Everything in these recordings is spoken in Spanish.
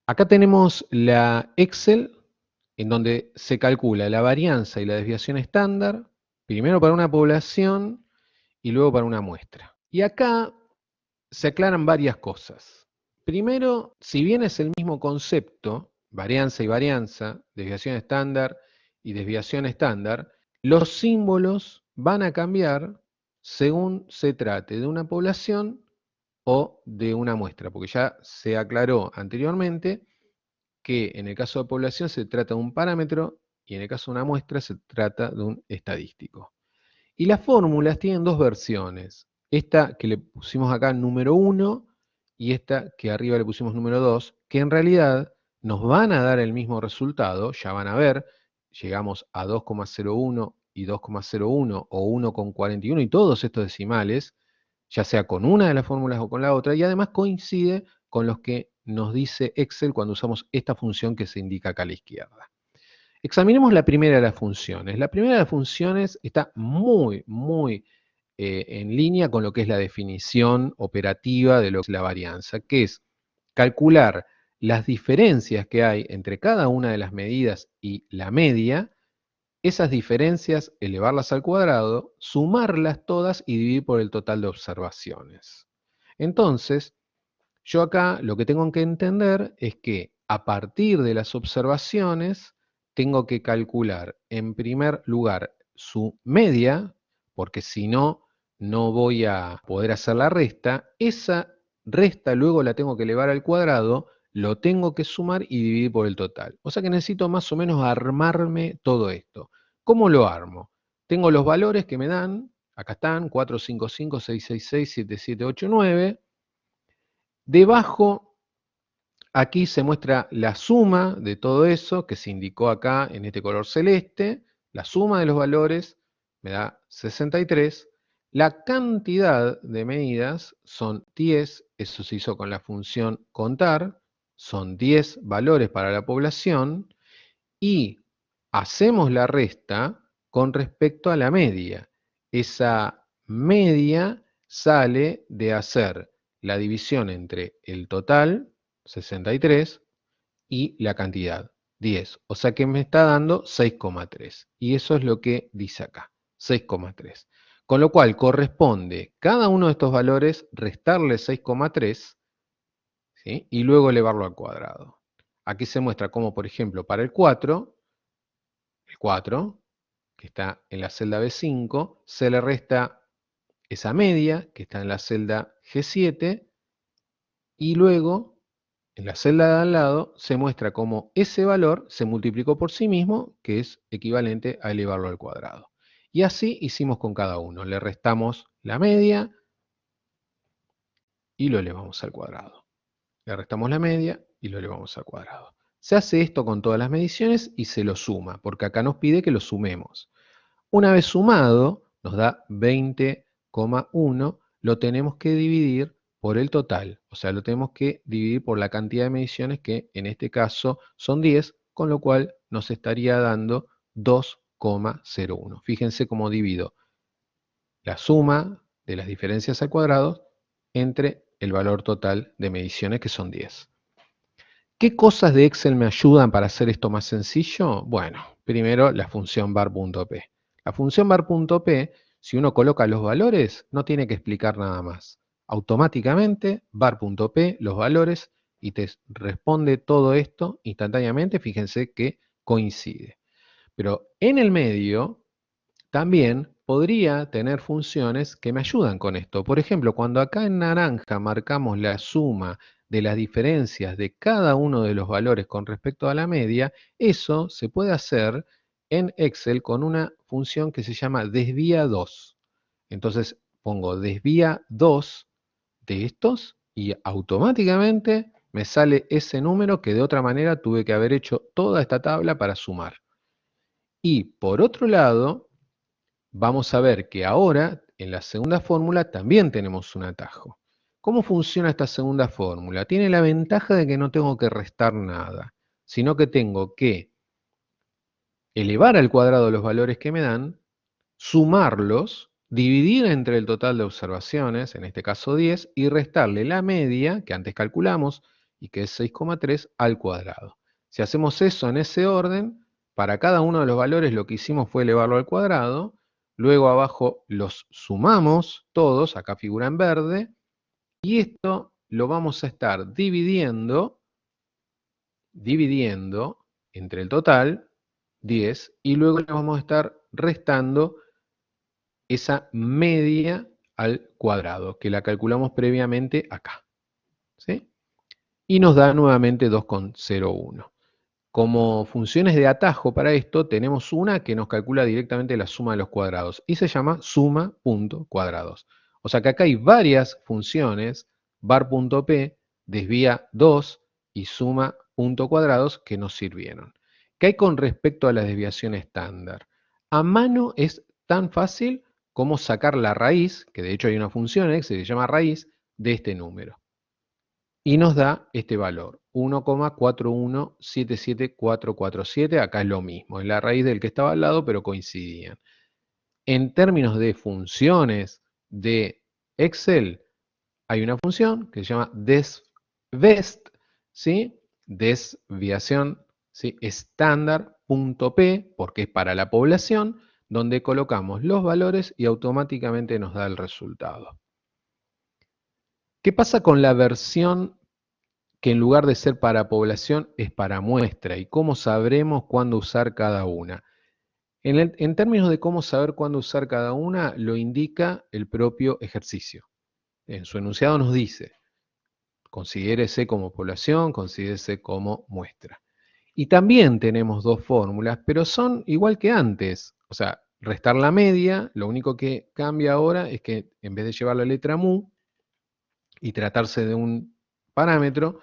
Acá tenemos la Excel, en donde se calcula la varianza y la desviación estándar, primero para una población y luego para una muestra. Y acá se aclaran varias cosas. Primero, si bien es el mismo concepto, varianza y varianza, desviación estándar y desviación estándar, los símbolos van a cambiar según se trate de una población o de una muestra, porque ya se aclaró anteriormente que en el caso de población se trata de un parámetro y en el caso de una muestra se trata de un estadístico. Y las fórmulas tienen dos versiones. Esta que le pusimos acá número 1 y esta que arriba le pusimos número 2, que en realidad nos van a dar el mismo resultado, ya van a ver, llegamos a 2,01 y 2,01 o 1,41 y todos estos decimales, ya sea con una de las fórmulas o con la otra, y además coincide con los que nos dice Excel cuando usamos esta función que se indica acá a la izquierda. Examinemos la primera de las funciones. La primera de las funciones está muy en línea con lo que es la definición operativa de lo que es la varianza, que es calcular las diferencias que hay entre cada una de las medidas y la media, esas diferencias, elevarlas al cuadrado, sumarlas todas y dividir por el total de observaciones. Entonces, yo acá lo que tengo que entender es que a partir de las observaciones tengo que calcular en primer lugar su media, porque si no, no voy a poder hacer la resta. Esa resta luego la tengo que elevar al cuadrado, lo tengo que sumar y dividir por el total. O sea que necesito más o menos armarme todo esto. ¿Cómo lo armo? Tengo los valores que me dan, acá están, 4, 5, 5, 6, 6, 6, 7, 7, 8, 9. Debajo, aquí se muestra la suma de todo eso que se indicó acá en este color celeste. La suma de los valores me da 63. La cantidad de medidas son 10. Eso se hizo con la función contar. Son 10 valores para la población. Y hacemos la resta con respecto a la media. Esa media sale de hacer la división entre el total, 63, y la cantidad, 10. O sea que me está dando 6,3. Y eso es lo que dice acá, 6,3. Con lo cual corresponde cada uno de estos valores restarle 6,3, ¿sí? Y luego elevarlo al cuadrado. Aquí se muestra cómo, por ejemplo, para el 4, que está en la celda B5, se le resta esa media, que está en la celda G7, y luego, en la celda de al lado, se muestra cómo ese valor se multiplicó por sí mismo, que es equivalente a elevarlo al cuadrado. Y así hicimos con cada uno. Le restamos la media y lo elevamos al cuadrado. Le restamos la media y lo elevamos al cuadrado. Se hace esto con todas las mediciones y se lo suma, porque acá nos pide que lo sumemos. Una vez sumado, nos da 20,1, lo tenemos que dividir por el total, o sea, lo tenemos que dividir por la cantidad de mediciones que en este caso son 10, con lo cual nos estaría dando 2,01. Fíjense cómo divido la suma de las diferencias al cuadrado entre el valor total de mediciones, que son 10. ¿Qué cosas de Excel me ayudan para hacer esto más sencillo? Bueno, primero la función var.p. La función var.p, si uno coloca los valores, no tiene que explicar nada más. Automáticamente, var.p, los valores, y te responde todo esto instantáneamente. Fíjense que coincide. Pero en el medio también podría tener funciones que me ayudan con esto. Por ejemplo, cuando acá en naranja marcamos la suma de las diferencias de cada uno de los valores con respecto a la media, eso se puede hacer en Excel con una función que se llama desvía 2. Entonces pongo desvía 2 de estos y automáticamente me sale ese número que de otra manera tuve que haber hecho toda esta tabla para sumar. Y por otro lado, vamos a ver que ahora en la segunda fórmula también tenemos un atajo. ¿Cómo funciona esta segunda fórmula? Tiene la ventaja de que no tengo que restar nada, sino que tengo que elevar al cuadrado los valores que me dan, sumarlos, dividir entre el total de observaciones, en este caso 10, y restarle la media que antes calculamos y que es 6,3 al cuadrado. Si hacemos eso en ese orden, para cada uno de los valores lo que hicimos fue elevarlo al cuadrado, luego abajo los sumamos todos, acá figura en verde, y esto lo vamos a estar dividiendo entre el total, 10, y luego le vamos a estar restando esa media al cuadrado, que la calculamos previamente acá, ¿sí? Y nos da nuevamente 2,01. Como funciones de atajo para esto, tenemos una que nos calcula directamente la suma de los cuadrados y se llama suma.cuadrados. O sea que acá hay varias funciones, var.p, desvía 2 y suma.cuadrados que nos sirvieron. ¿Qué hay con respecto a la desviación estándar? A mano es tan fácil como sacar la raíz, que de hecho hay una función que se llama raíz, de este número. Y nos da este valor, 1,4177447, acá es lo mismo, es la raíz del que estaba al lado, pero coincidían. En términos de funciones de Excel, hay una función que se llama desvest, ¿sí? Desviación, ¿sí? Estándar.p, porque es para la población, donde colocamos los valores y automáticamente nos da el resultado. ¿Qué pasa con la versión que en lugar de ser para población es para muestra? ¿Y cómo sabremos cuándo usar cada una? En términos de cómo saber cuándo usar cada una, lo indica el propio ejercicio. En su enunciado nos dice, considérese como población, considérese como muestra. Y también tenemos dos fórmulas, pero son igual que antes. O sea, restar la media, lo único que cambia ahora es que en vez de llevar la letra mu y tratarse de un parámetro,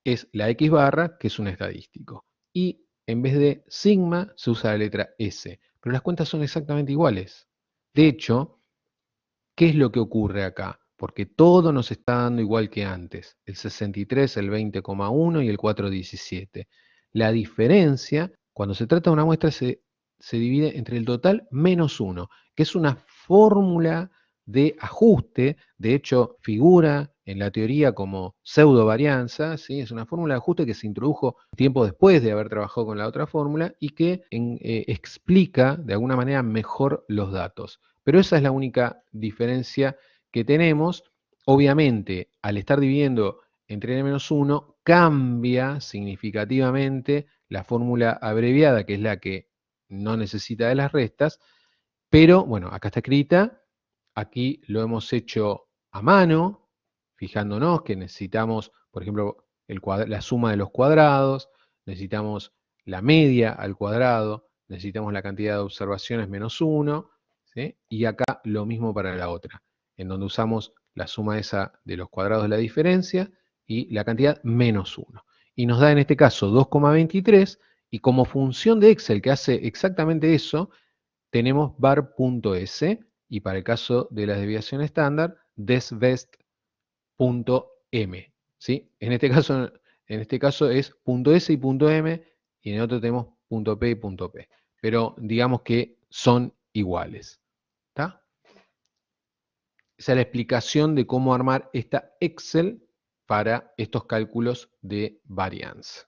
es la X barra, que es un estadístico. Y en vez de sigma se usa la letra S. Pero las cuentas son exactamente iguales. De hecho, ¿qué es lo que ocurre acá? Porque todo nos está dando igual que antes. El 63, el 20,1 y el 4,17. La diferencia, cuando se trata de una muestra, se divide entre el total menos 1, que es una fórmula de ajuste. De hecho, figura en la teoría como pseudo varianza, ¿sí? Es una fórmula de ajuste que se introdujo tiempo después de haber trabajado con la otra fórmula y que explica de alguna manera mejor los datos. Pero esa es la única diferencia que tenemos. Obviamente, al estar dividiendo entre n-1, cambia significativamente la fórmula abreviada, que es la que no necesita de las restas, pero bueno, acá está escrita, aquí lo hemos hecho a mano, fijándonos que necesitamos, por ejemplo, la suma de los cuadrados, necesitamos la media al cuadrado, necesitamos la cantidad de observaciones menos 1, ¿sí? Y acá lo mismo para la otra, en donde usamos la suma esa de los cuadrados de la diferencia y la cantidad menos 1. Y nos da en este caso 2,23, y como función de Excel que hace exactamente eso, tenemos var.s y para el caso de la desviación estándar, desvest.m. ¿Sí? En este caso es .s y .m, y en el otro tenemos .p y .p. Pero digamos que son iguales. ¿Está? Esa es la explicación de cómo armar esta Excel para estos cálculos de varianza.